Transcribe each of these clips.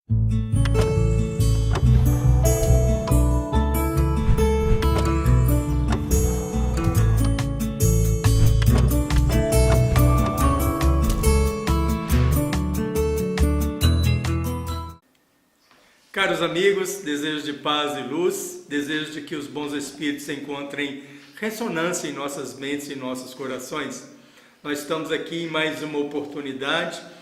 Caros amigos, desejo de paz e luz, desejo de que os bons espíritos encontrem ressonância em nossas mentes e em nossos corações. Nós estamos aqui em mais uma oportunidade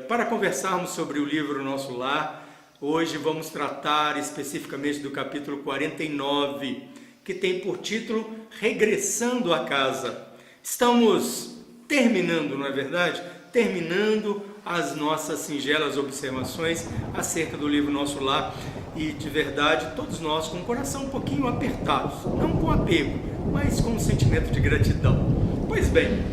para conversarmos sobre o livro Nosso Lar. Hoje vamos tratar especificamente do capítulo 49, que tem por título Regressando à Casa. Estamos terminando, não é verdade? Terminando as nossas singelas observações acerca do livro Nosso Lar, e de verdade todos nós com o coração um pouquinho apertados, não com apego, mas com um sentimento de gratidão. Pois bem,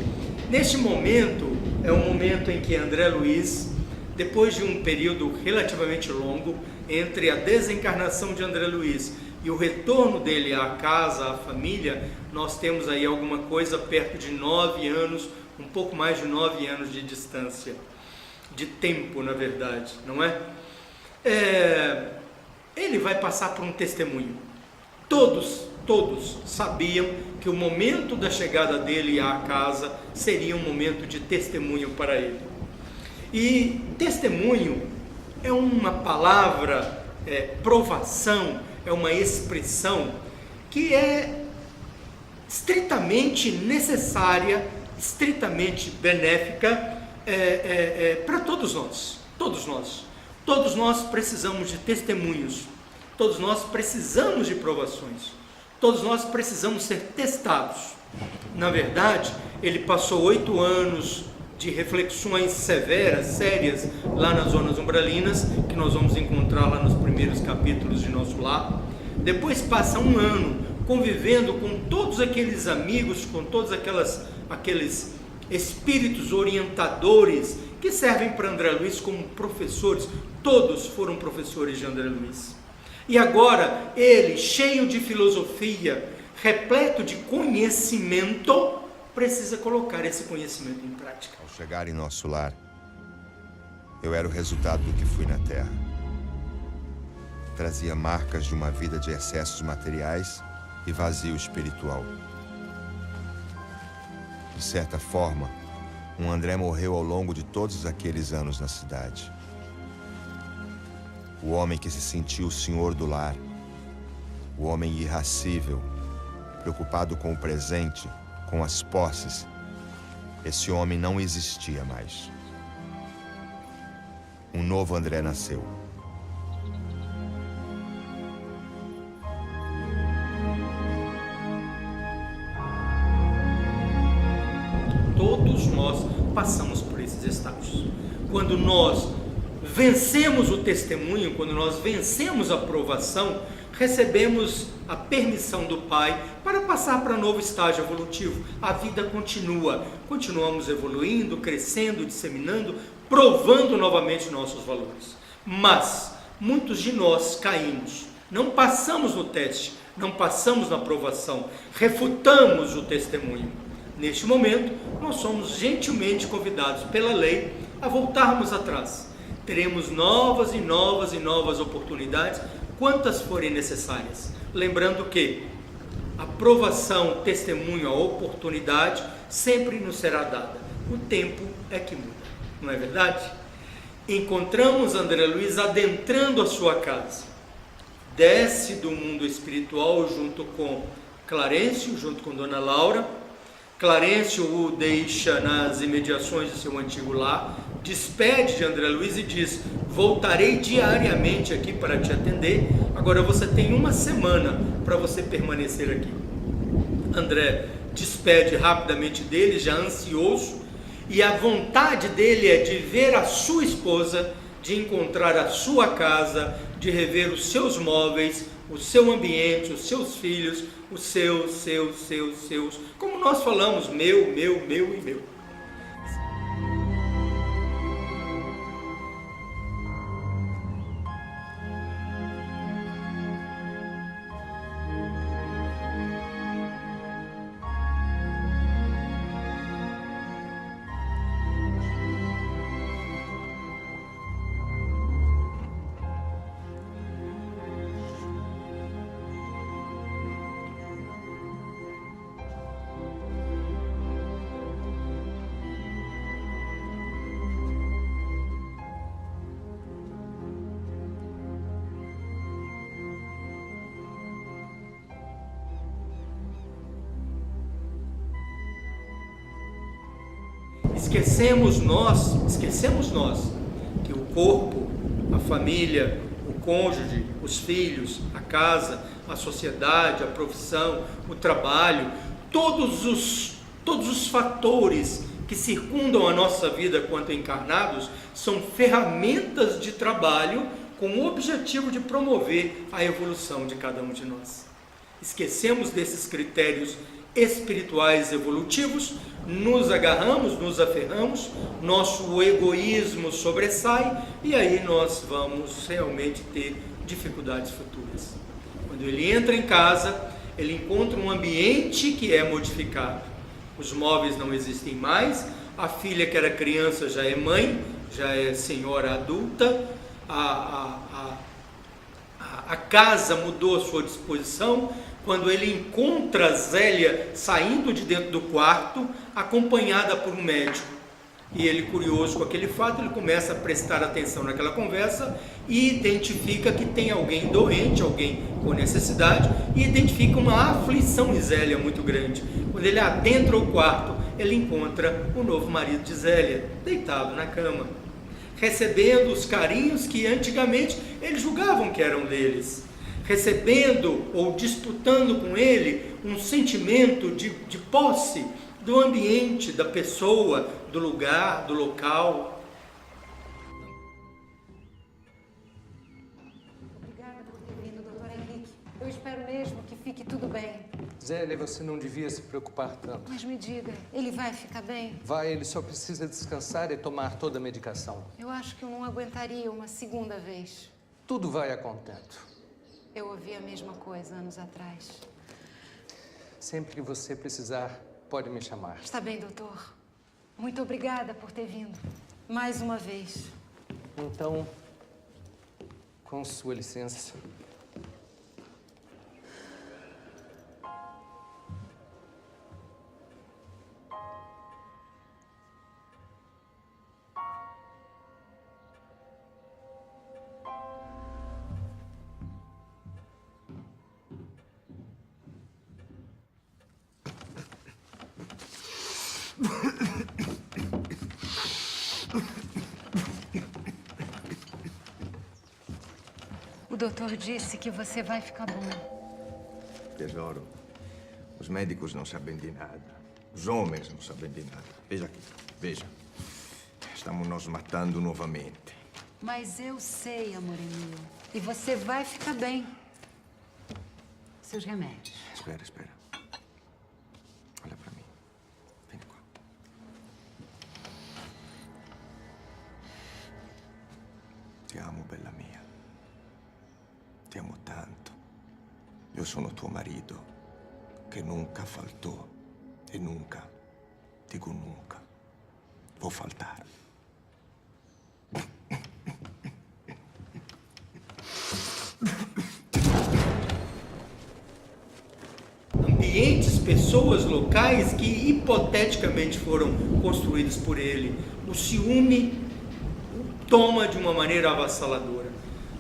neste momento é um momento em que André Luiz, depois de um período relativamente longo entre a desencarnação de André Luiz e o retorno dele à casa, à família, nós temos aí alguma coisa perto de 9 anos, um pouco mais de 9 anos de distância, de tempo, na verdade, não é? Ele vai passar por um testemunho. Todos sabiam que o momento da chegada dele à casa seria um momento de testemunho para ele. E testemunho é uma palavra, provação, é uma expressão que é estritamente necessária, estritamente benéfica para todos nós. Todos nós precisamos de testemunhos, todos nós precisamos de provações, todos nós precisamos ser testados. Na verdade, ele passou 8 anos de reflexões severas, sérias, lá nas zonas umbralinas, que nós vamos encontrar lá nos primeiros capítulos de Nosso Lar. Depois passa 1 ano convivendo com todos aqueles amigos, com todos aqueles espíritos orientadores que servem para André Luiz como professores. Todos foram professores de André Luiz. E agora ele, cheio de filosofia, repleto de conhecimento, precisa colocar esse conhecimento em prática. Ao chegar em Nosso Lar, eu era o resultado do que fui na Terra. Trazia marcas de uma vida de excessos materiais e vazio espiritual. De certa forma, um André morreu ao longo de todos aqueles anos na cidade. O homem que se sentiu o senhor do lar, o homem irracível, preocupado com o presente, com as posses, esse homem não existia mais. Um novo André nasceu. Todos nós passamos por esses estágios. Quando nós vencemos o testemunho, quando nós vencemos a provação, recebemos a permissão do Pai para passar para um novo estágio evolutivo. A vida continua, continuamos evoluindo, crescendo, disseminando, provando novamente nossos valores. Mas muitos de nós caímos, não passamos no teste, não passamos na provação, refutamos o testemunho. Neste momento, nós somos gentilmente convidados pela lei a voltarmos atrás. Teremos novas oportunidades, quantas forem necessárias. Lembrando que a provação, o testemunho, a oportunidade sempre nos será dada. O tempo é que muda, não é verdade? Encontramos André Luiz adentrando a sua casa. Desce do mundo espiritual junto com Clarencio, junto com Dona Laura. Clarencio o deixa nas imediações do seu antigo lar, despede de André Luiz e diz: voltarei diariamente aqui para te atender, agora você tem 1 semana para você permanecer aqui. André despede rapidamente dele, já ansioso, e a vontade dele é de ver a sua esposa, de encontrar a sua casa, de rever os seus móveis, o seu ambiente, os seus filhos, os seus, como nós falamos, meu e meu. esquecemos nós que o corpo, a família, o cônjuge, os filhos, a casa, a sociedade, a profissão, o trabalho, todos os fatores que circundam a nossa vida quanto encarnados são ferramentas de trabalho com o objetivo de promover a evolução de cada um de nós. Esquecemos desses critérios espirituais evolutivos, nos agarramos, nos aferramos, nosso egoísmo sobressai e aí nós vamos realmente ter dificuldades futuras. Quando ele entra em casa, ele encontra um ambiente que é modificado. Os móveis não existem mais, a filha que era criança já é mãe, já é senhora adulta, a casa mudou a sua disposição. Quando ele encontra Zélia saindo de dentro do quarto, acompanhada por um médico. E ele, curioso com aquele fato, ele começa a prestar atenção naquela conversa e identifica que tem alguém doente, alguém com necessidade, e identifica uma aflição em Zélia muito grande. Quando ele adentra o quarto, ele encontra o novo marido de Zélia, deitado na cama, recebendo os carinhos que antigamente eles julgavam que eram deles, recebendo ou disputando com ele um sentimento de posse do ambiente, da pessoa, do lugar, do local. Obrigada por ter vindo, Dr. Henrique. Eu espero mesmo que fique tudo bem. Zélia, você não devia se preocupar tanto. Mas me diga, ele vai ficar bem? Vai, ele só precisa descansar e tomar toda a medicação. Eu acho que eu não aguentaria uma segunda vez. Tudo vai a contento. Eu ouvi a mesma coisa anos atrás. Sempre que você precisar, pode me chamar. Está bem, doutor. Muito obrigada por ter vindo. Mais uma vez. Então, com sua licença. O doutor disse que você vai ficar bom. Tesouro, os médicos não sabem de nada. Os homens não sabem de nada. Veja aqui, veja. Estamos nos matando novamente. Mas eu sei, amorinho. E você vai ficar bem. Seus remédios. Espera, espera. Olha para mim. Vem cá. Ti amo, bella mia. Ti amo tanto. Io sono tuo marito, che nunca faltou e nunca, dico nunca, vou faltar. Ambientes, pessoas, locais que hipoteticamente foram construídos por ele. O ciúme o toma de uma maneira avassaladora.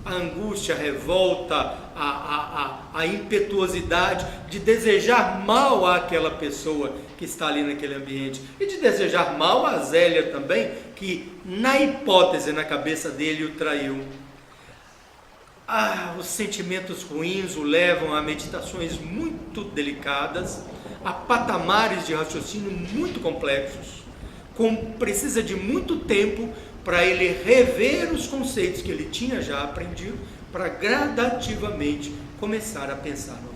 A angústia, a revolta, a impetuosidade de desejar mal àquela pessoa que está ali naquele ambiente. E de desejar mal a Zélia também, que na hipótese, na cabeça dele, o traiu. Os sentimentos ruins o levam a meditações muito delicadas, a patamares de raciocínio muito complexos, precisa de muito tempo para ele rever os conceitos que ele tinha já aprendido, para gradativamente começar a pensar novamente.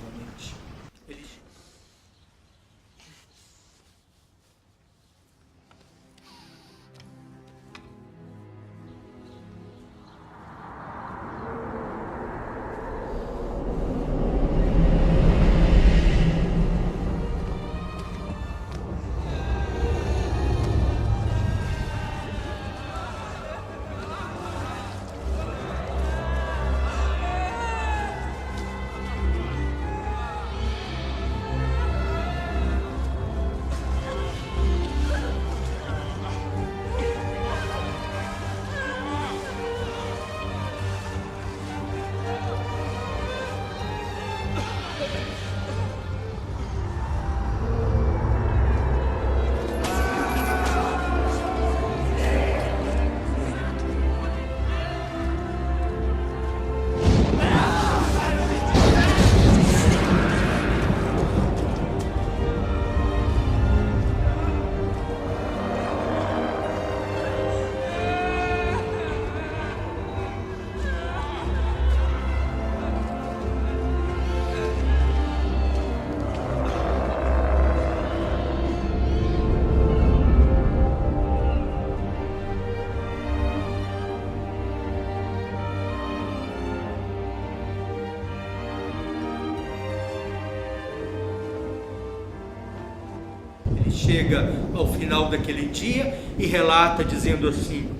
chega ao final daquele dia e relata dizendo assim: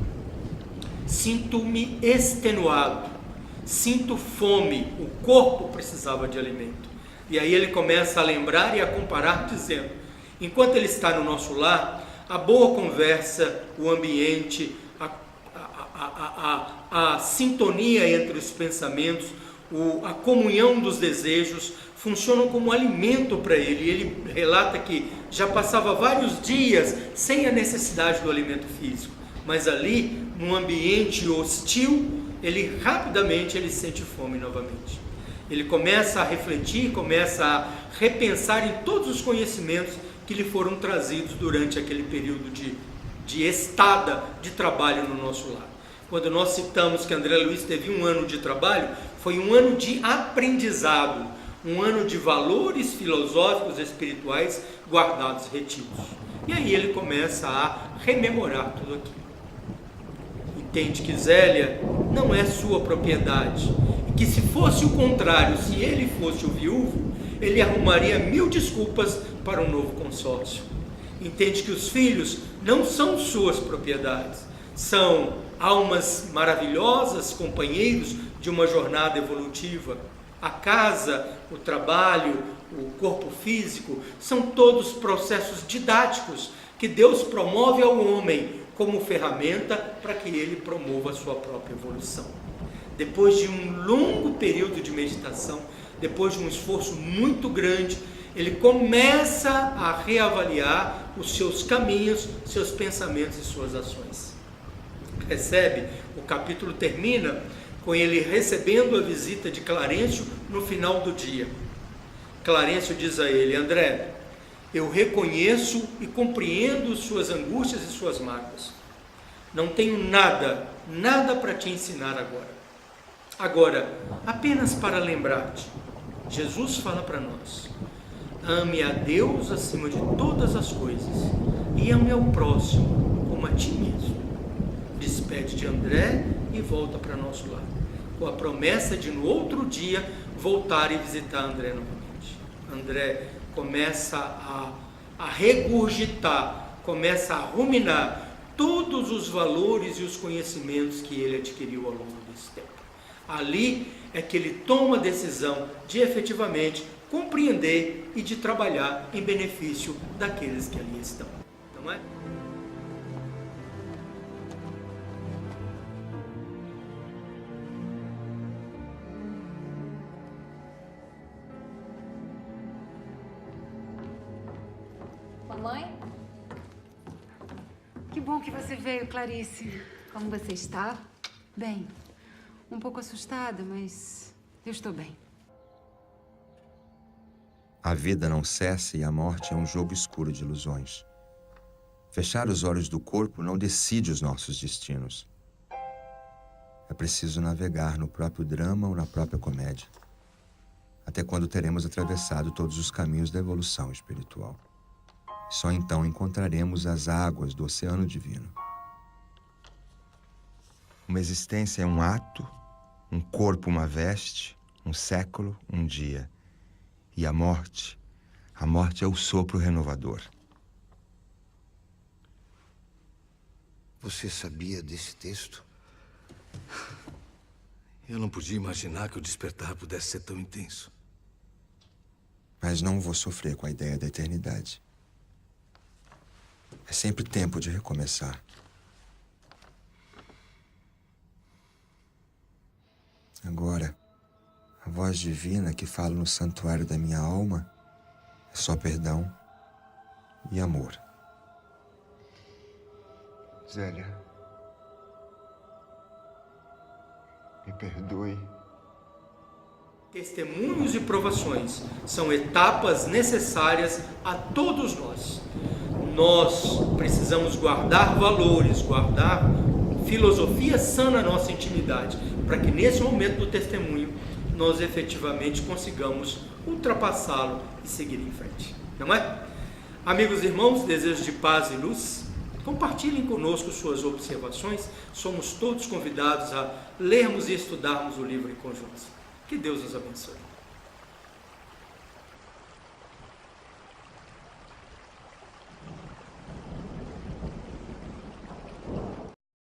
sinto-me extenuado, sinto fome, o corpo precisava de alimento. E aí ele começa a lembrar e a comparar, dizendo: enquanto ele está no nosso lar, a boa conversa, o ambiente, a sintonia entre os pensamentos, a comunhão dos desejos funcionam como alimento para ele. Ele relata que já passava vários dias sem a necessidade do alimento físico, mas ali, num ambiente hostil, ele rapidamente sente fome novamente. Ele começa a refletir, começa a repensar em todos os conhecimentos que lhe foram trazidos durante aquele período de estada de trabalho no nosso lar. Quando nós citamos que André Luiz teve um ano de trabalho, foi um ano de aprendizado, um ano de valores filosóficos e espirituais guardados, retidos. E aí ele começa a rememorar tudo aquilo. Entende que Zélia não é sua propriedade, e que se fosse o contrário, se ele fosse o viúvo, ele arrumaria 1000 desculpas para um novo consórcio. Entende que os filhos não são suas propriedades, são almas maravilhosas, companheiros de uma jornada evolutiva. A casa, o trabalho, o corpo físico, são todos processos didáticos que Deus promove ao homem como ferramenta para que ele promova a sua própria evolução. Depois de um longo período de meditação, depois de um esforço muito grande, ele começa a reavaliar os seus caminhos, seus pensamentos e suas ações. O capítulo termina com ele recebendo a visita de Clarencio no final do dia. Clarencio diz a ele: André, eu reconheço e compreendo suas angústias e suas mágoas. Não tenho nada para te ensinar agora. Agora, apenas para lembrar-te, Jesus fala para nós: ame a Deus acima de todas as coisas e ame ao próximo como a ti mesmo. Despede de André e volta para nosso lar, com a promessa de no outro dia voltar e visitar André novamente. André começa a regurgitar, começa a ruminar todos os valores e os conhecimentos que ele adquiriu ao longo desse tempo. Ali é que ele toma a decisão de efetivamente compreender e de trabalhar em benefício daqueles que ali estão. Não é? Mamãe? Que bom que você veio, Clarice. Como você está? Bem, um pouco assustada, mas eu estou bem. A vida não cessa e a morte é um jogo escuro de ilusões. Fechar os olhos do corpo não decide os nossos destinos. É preciso navegar no próprio drama ou na própria comédia, até quando teremos atravessado todos os caminhos da evolução espiritual. Só então encontraremos as águas do oceano divino. Uma existência é um ato, um corpo uma veste, um século, um dia. E a morte é o sopro renovador. Você sabia desse texto? Eu não podia imaginar que o despertar pudesse ser tão intenso. Mas não vou sofrer com a ideia da eternidade. É sempre tempo de recomeçar. Agora, a voz divina que fala no santuário da minha alma é só perdão e amor. Zélia, me perdoe. Testemunhos e provações são etapas necessárias a todos nós. Nós precisamos guardar valores, guardar filosofia sã na nossa intimidade, para que nesse momento do testemunho nós efetivamente consigamos ultrapassá-lo e seguir em frente, não é? Amigos e irmãos, desejos de paz e luz, compartilhem conosco suas observações. Somos todos convidados a lermos e estudarmos o livro em conjunto. Que Deus nos abençoe.